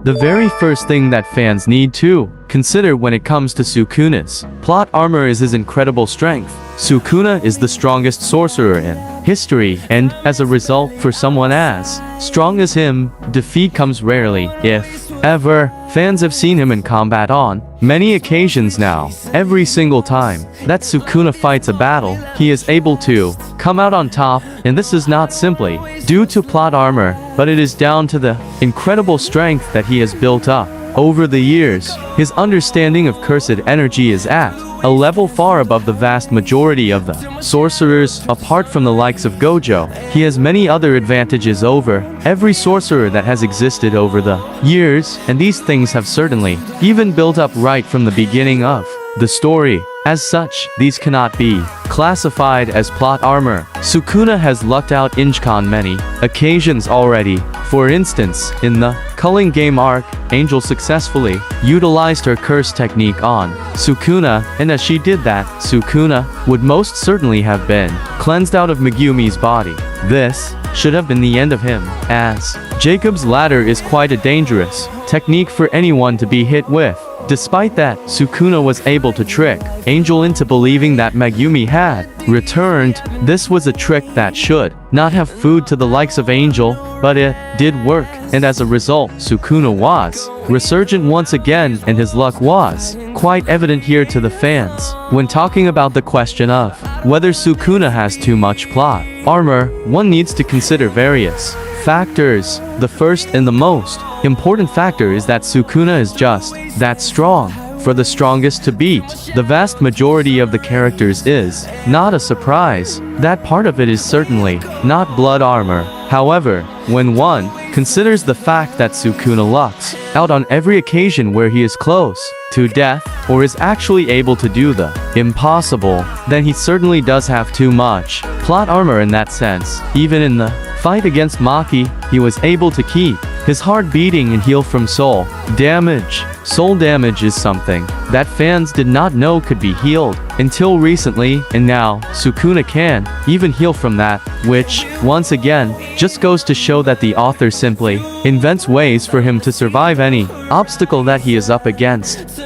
The very first thing that fans need to consider when it comes to Sukuna's plot armor is his incredible strength. Sukuna is the strongest sorcerer in history, and, as a result, for someone as strong as him, defeat comes rarely, if ever. Fans have seen him in combat on many occasions now. Every single time that Sukuna fights a battle, he is able to come out on top, and this is not simply due to plot armor, but it is down to the incredible strength that he has built up over the years. His understanding of cursed energy is at a level far above the vast majority of the sorcerers. Apart from the likes of Gojo, he has many other advantages over every sorcerer that has existed over the years, and these things have certainly even built up right from the beginning of the story. As such, these cannot be classified as plot armor. Sukuna has lucked out on many occasions already. For instance, in the Culling Game arc, Angel successfully utilized her curse technique on Sukuna, and as she did that, Sukuna would most certainly have been cleansed out of Megumi's body. This should have been the end of him, as Jacob's ladder is quite a dangerous technique for anyone to be hit with. Despite that, Sukuna was able to trick Angel into believing that Megumi had returned. This was a trick that should not have fooled to the likes of Angel, but it did work, and as a result, Sukuna was resurgent once again, and his luck was quite evident here to the fans. When talking about the question of whether Sukuna has too much plot armor, one needs to consider various factors. The first and the most important factor is that Sukuna is just that strong. For the strongest to beat the vast majority of the characters is not a surprise. That part of it is certainly not blood armor. However, when one considers the fact that Sukuna lucks out on every occasion where he is close to death, or is actually able to do the impossible, then he certainly does have too much plot armor in that sense. Even in the fight against Maki, he was able to keep his heart beating and heal from soul damage. Soul damage is something that fans did not know could be healed until recently, and now Sukuna can even heal from that, which, once again, just goes to show that the author simply invents ways for him to survive any obstacle that he is up against.